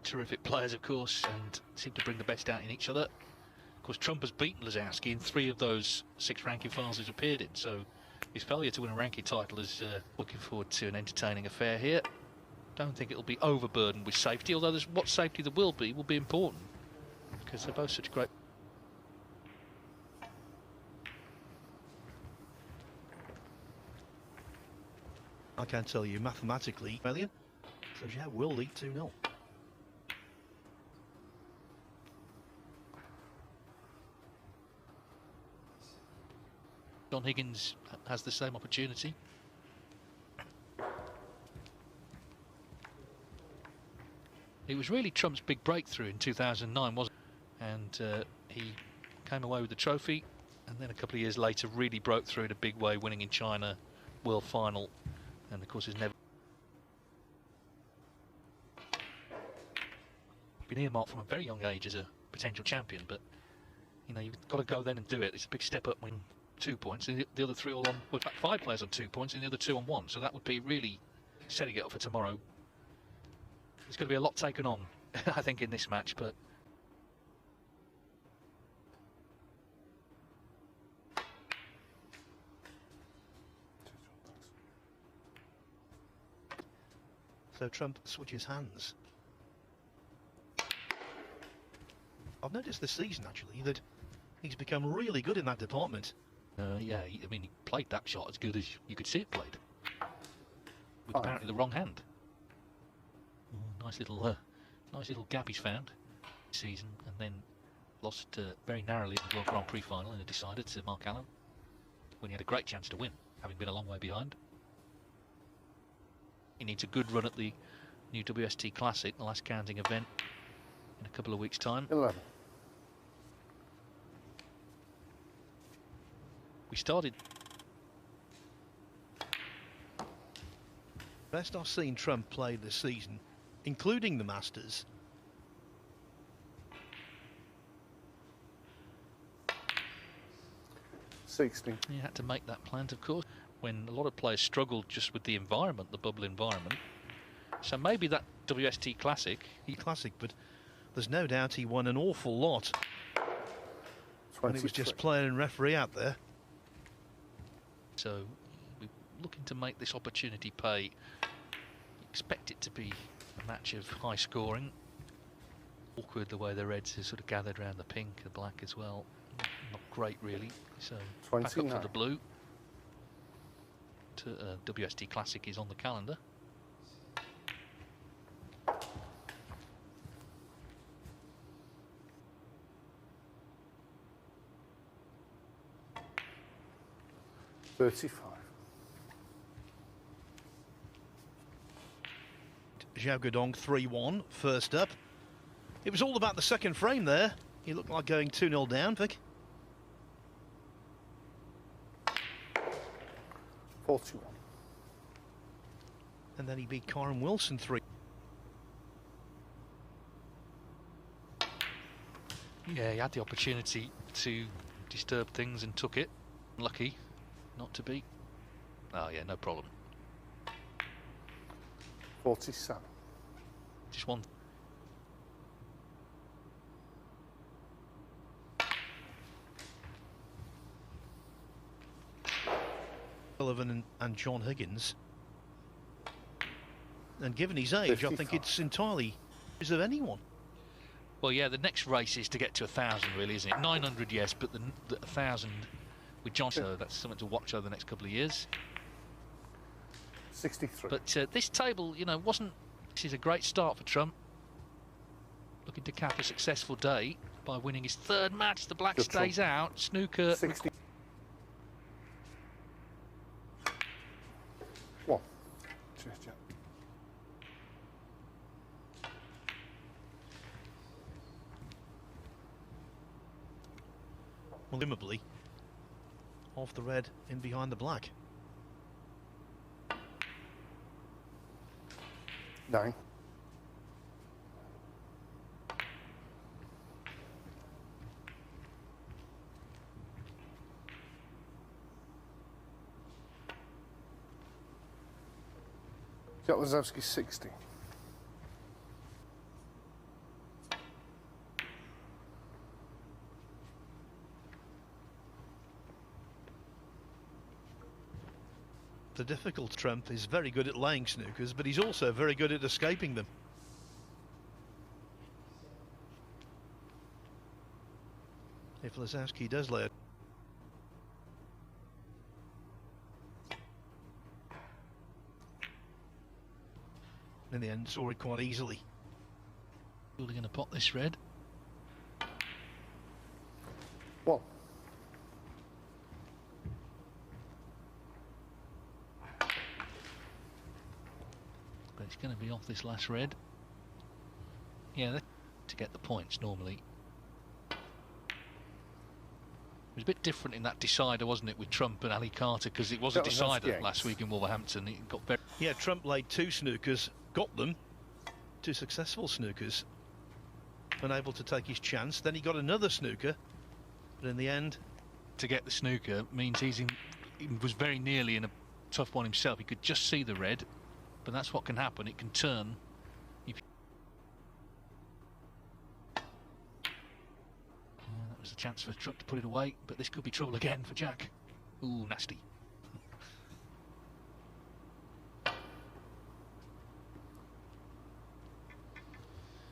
terrific players, of course, and seem to bring the best out in each other. Of course, Trump has beaten Lazowski in 3 of those 6 ranking finals he's appeared in, so his failure to win a ranking title is looking forward to an entertaining affair here. Don't think it'll be overburdened with safety, although what safety there will be important, because they're both such great. I can tell you mathematically, Elliot, so Judd will lead 2-0. John Higgins has the same opportunity. It was really Trump's big breakthrough in 2009, wasn't it? And he came away with the trophy, and then a couple of years later really broke through in a big way, winning in China, World Final, and of course has never been earmarked from a very young age as a potential champion. But you know, you've got to go then and do it. It's a big step up when 2 points, and the other 3 all on, well, in fact 5 players on 2 points and the other 2 on 1, so that would be really setting it up for tomorrow. There's going to be a lot taken on, I think, in this match, but so Trump switches hands. I've noticed this season, actually, that he's become really good in that department. yeah, I mean, he played that shot as good as you could see it played, with apparently the wrong hand. Nice little gap he's found this season, and then lost very narrowly in the World Grand Prix final in a decider to Mark Allen, when he had a great chance to win, having been a long way behind. He needs a good run at the new WST Classic, the last counting event, in a couple of weeks' time. 11. We started. Best I've seen Trump play this season, including the Masters. He had to make that plant, of course, when a lot of players struggled just with the environment, the bubble environment. So maybe that WST Classic, but there's no doubt he won an awful lot when he was just player and referee out there. So we're looking to make this opportunity pay. Expect it to be a match of high scoring. Awkward the way the Reds have sort of gathered around the pink, the black as well. Not great really. So back up for the blue. WST Classic is on the calendar. $35. Zhao Guodong 3-1, first up. It was all about the second frame there. He looked like going 2-0 down, Vic. 41. And then he beat Kyron Wilson 3. Yeah, he had the opportunity to disturb things and took it. Lucky not to beat. Oh yeah, no problem. 47. Just one. Sullivan and John Higgins. And given his age, 55. I think it's entirely is of anyone. Well, yeah, the next race is to get to 1,000, really, isn't it? 900, yes, but the 1,000 with John, so that's something to watch over the next couple of years. 63. But this table, you know, wasn't. This is a great start for Trump. Looking to cap a successful day by winning his 3rd match. The black stays out. Snooker. 60. 1. Cheers, Jack. Presumably off the red in behind the black. 9. Jack Lazowski 60. The difficult Trump is very good at laying snookers, but he's also very good at escaping them. If Lazowski does lay it. In the end, saw it quite easily. Really going to pot this red. One. But it's going to be off this last red. Yeah, to get the points normally. It was a bit different in that decider, wasn't it, with Trump and Ali Carter, because it was a decider last week in Wolverhampton. It got very... Yeah, Trump laid 2 snookers, got them, 2 successful snookers, unable to take his chance. Then he got another snooker, but in the end... To get the snooker means he was very nearly in a tough one himself. He could just see the red, but that's what can happen. It can turn. That was a chance for Trump to put it away, but this could be trouble again for Jack. Ooh, nasty.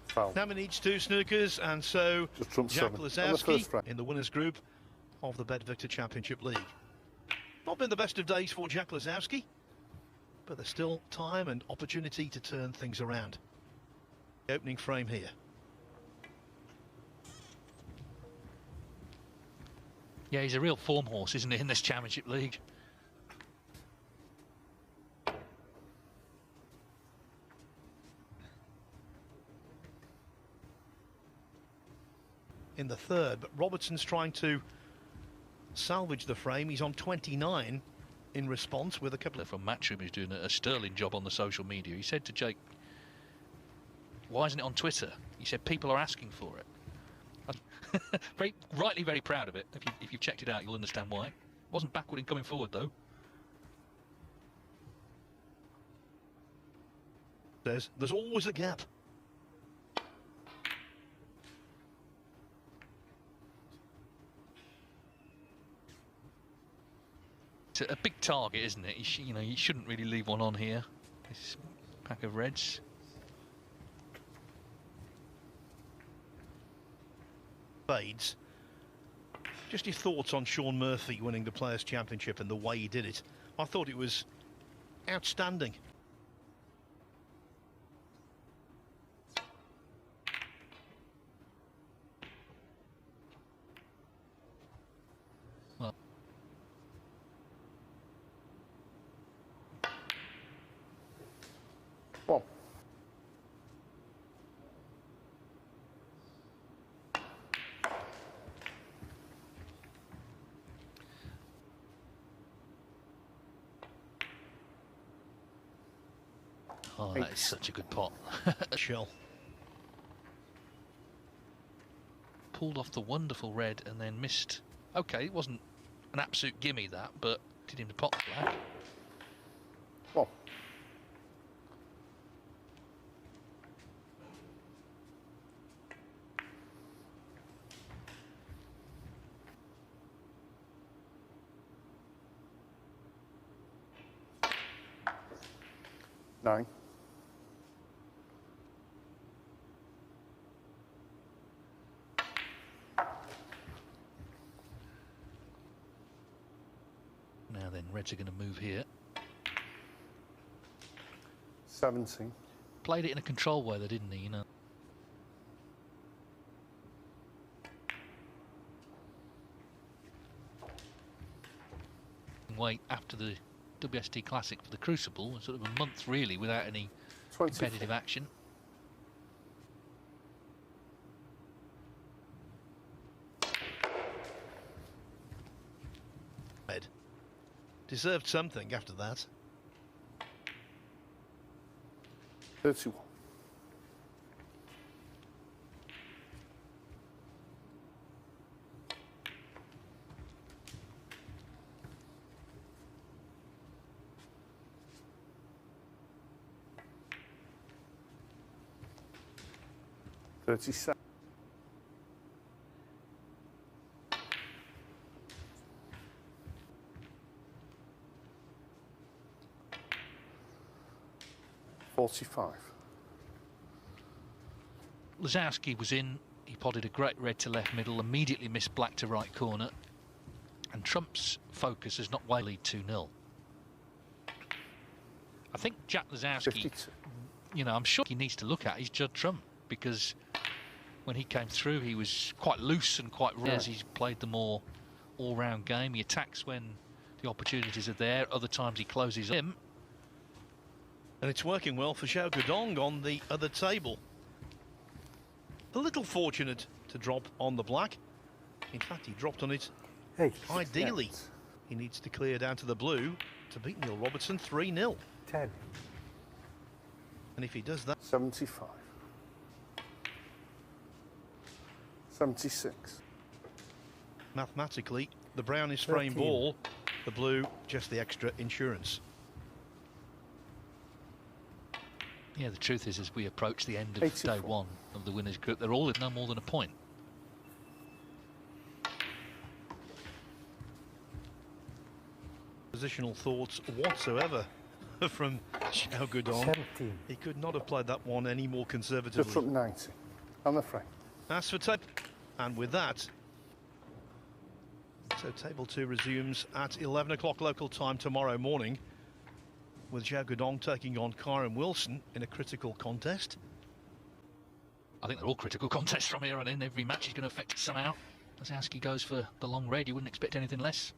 Foul. Now he needs 2 snookers, and so Jack Lazowski in the winners group of the Bet Victor Championship League. Not been the best of days for Jack Lazowski, but there's still time and opportunity to turn things around. The opening frame here. Yeah, he's a real form horse, isn't he, in this Championship League? In the third, but Robertson's trying to salvage the frame. He's on 29 in response with a couple of... From Matchroom, who's doing a sterling job on the social media. He said to Jake, why isn't it on Twitter? He said people are asking for it. Rightly very proud of it. If you've checked it out, you'll understand why. Wasn't backward in coming forward, though. There's always a gap. It's a big target, isn't it? You shouldn't really leave one on here. This pack of reds. Fades. Just your thoughts on Sean Murphy winning the Players' Championship and the way he did it. I thought it was outstanding. Well, one. Oh, that is such a good pot. Shell. Pulled off the wonderful red and then missed. Okay, it wasn't an absolute gimme that, but did him to pot the black. One. Nine. Now then, reds are going to move here. 17. Played it in a control way, though, didn't he? Wait after the WST Classic for the Crucible, sort of a month really without any 24. competitive action. Deserved something after that. 31. $37. 45. Lazowski was in, he potted a great red to left middle, immediately missed black to right corner, and Trump's focus has not wavered 2-0. I think Jack Lazowski, 52. you know, I'm sure he needs to look at is Judd Trump, because when he came through he was quite loose and quite raw. He's played the more all-round game. He attacks when the opportunities are there, other times he closes him. And it's working well for Xiao Guodong on the other table. A little fortunate to drop on the black. In fact, he dropped on it. Hey, Ideally, he needs to clear down to the blue to beat Neil Robertson 3-0. 10. And if he does that... 75. 76. Mathematically, the brown is frame 13. ball, the blue just the extra insurance. Yeah, the truth is, as we approach the end of 84. day one of the winners group, they're all at no more than a point. Positional thoughts whatsoever from Xiao Guodong. 17. He could not have played that one any more Just conservatively. from 90. On the frame. As for tape, and with that, so table 2 resumes at 11 o'clock local time tomorrow morning, with Xiao Guodong taking on Kyron Wilson in a critical contest. I think they're all critical contests from here on in. Every match is going to affect it somehow. Lazowski goes for the long red, you wouldn't expect anything less.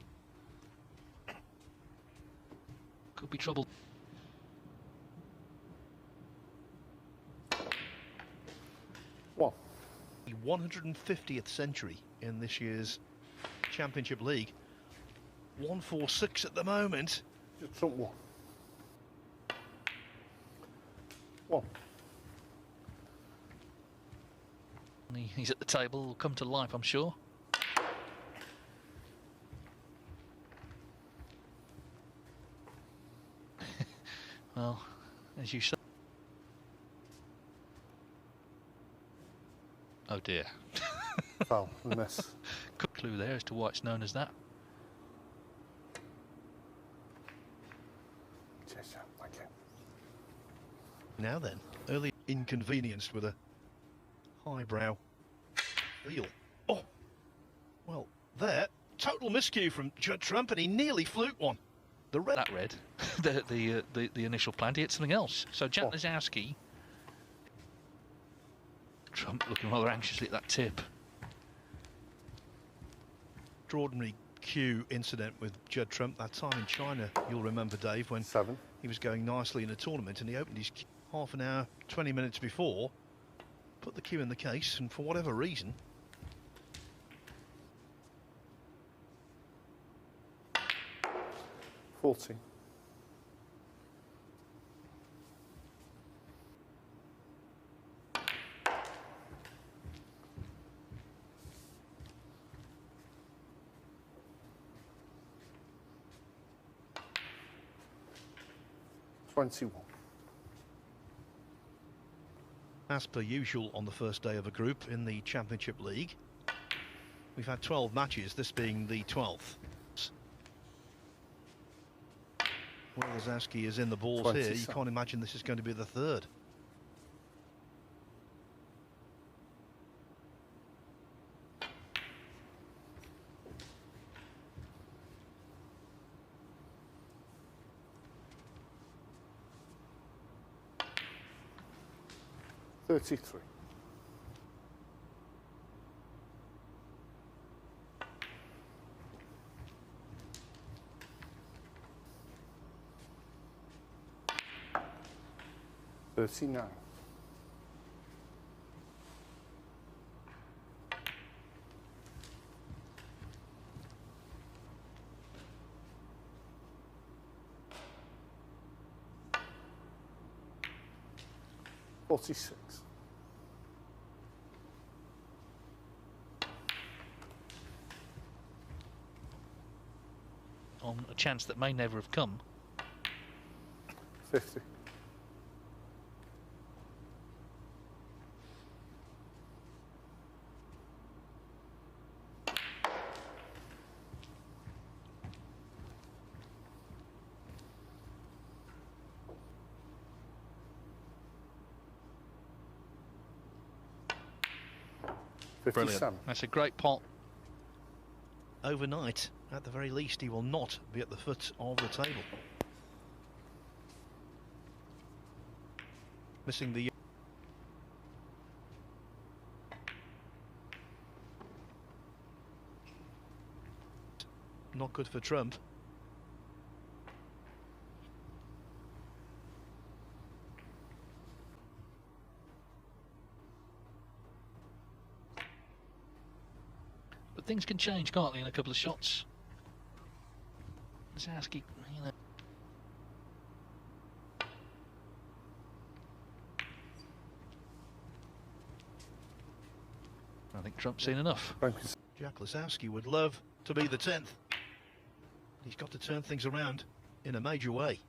Could be trouble. One. The 150th century in this year's Championship League. 146 at the moment. Just Trump 1. 1. He's at the table, will come to life, I'm sure. Well, as you say. Oh dear. Foul. Miss. Good clue there as to why it's known as that. Cheers, Jack. Thank you. Now then, early inconvenienced with a highbrow wheel. Oh, well, there, total miscue from Judd Trump, and he nearly fluked one. The red. That red, the initial plan, he hit something else. So Jack Lazowski, Trump looking rather anxiously at that tip. Extraordinary cue incident with Judd Trump that time in China, you'll remember, Dave, when 7. he was going nicely in a tournament and he opened his cue half an hour, 20 minutes before, put the cue in the case, and for whatever reason, 40. as per usual on the first day of a group in the Championship League. We've had 12 matches, this being the 12th. Well, Lazowski is in the balls 27. here. You can't imagine this is going to be the third. $33. $39. $46. On a chance that may never have come. 50. Brilliant. 57. That's a great pot. Overnight, at the very least, he will not be at the foot of the table. Missing the... Not good for Trump. But things can change, can't they, in a couple of shots? Lazowski, you know. I think Trump's seen enough. Jack Lazowski would love to be the 10th. He's got to turn things around in a major way.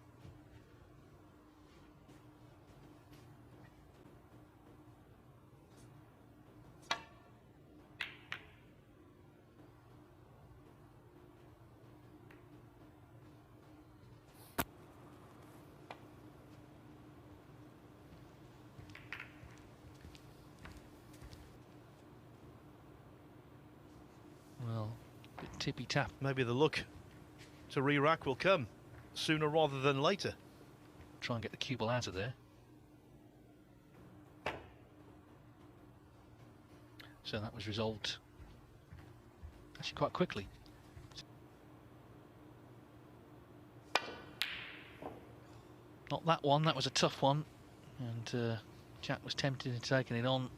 Well, a bit tippy-tap. Maybe the look to re-rack will come sooner rather than later. Try and get the cue ball out of there. So that was resolved actually quite quickly. Not that one, that was a tough one. And Jack was tempted in taking it on.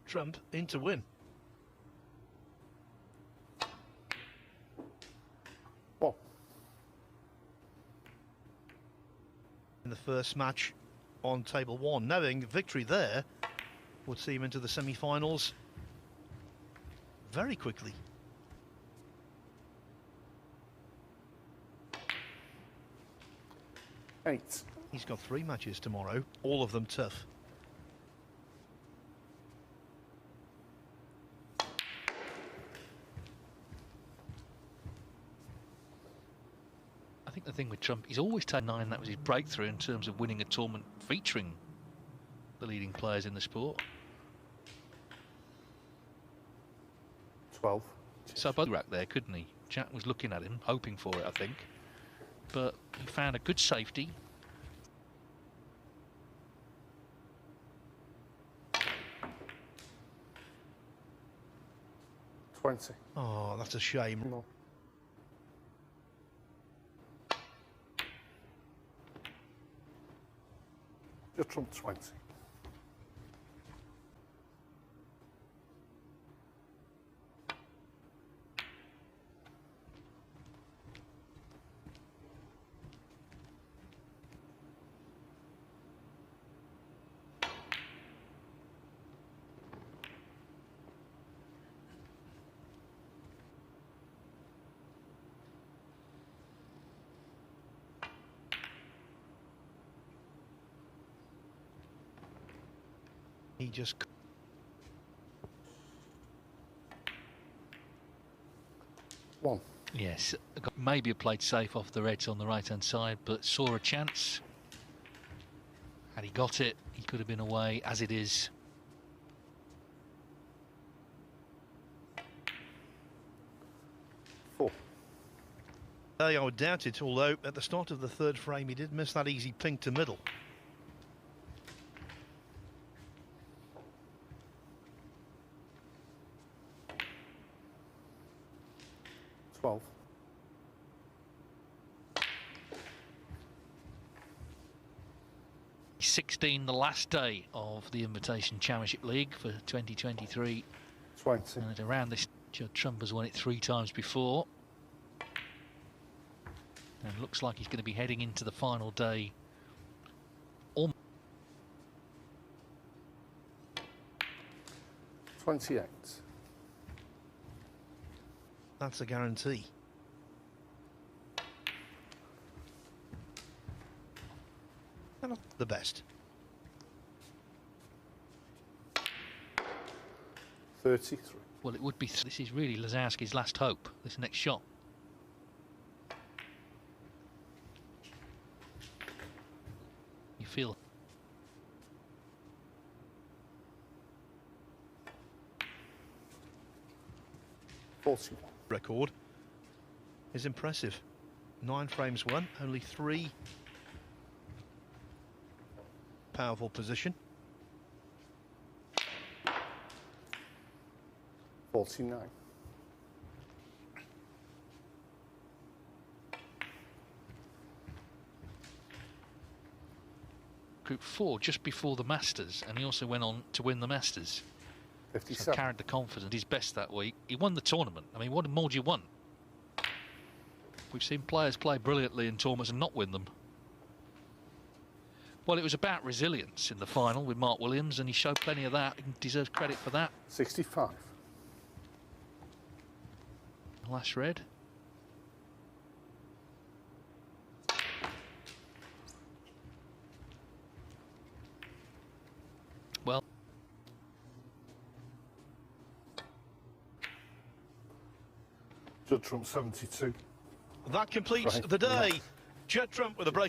Trump in to win. Well, in the first match on table 1, knowing victory there would see him into the semi-finals very quickly. eight. He's got 3 matches tomorrow, all of them tough. I think the thing with Trump, he's always taken 9, that was his breakthrough in terms of winning a tournament featuring the leading players in the sport. 12. So both rack there, couldn't he? Jack was looking at him, hoping for it, I think. But he found a good safety. Twenty. Oh, that's a shame. No. Judd-trump 20. He just... One. Yes, maybe played safe off the reds on the right-hand side, but saw a chance. Had he got it, he could have been away, as it is. Four. I would doubt it, although at the start of the 3rd frame he did miss that easy pink to middle. Twelve. $16, the last day of the Invitation Championship League for 2023. 20. And at around this, Judd Trump has won it 3 times before. And looks like he's going to be heading into the final day. 28. That's a guarantee. They're not the best. 33. Well, it would be. This is really Lazowski's last hope, this next shot. You feel. 41. Record is impressive. 9 frames won, only 3 powerful position. 49. Group 4 just before the Masters, and he also went on to win the Masters. 57. So carried the confidence. His best that week. He won the tournament. I mean, what more do you want? We've seen players play brilliantly in tournaments and not win them. Well, it was about resilience in the final with Mark Williams, and he showed plenty of that. He deserves credit for that. 65. Last red. Well, Judd Trump 72. That completes Right. the day. Judd Trump with a break.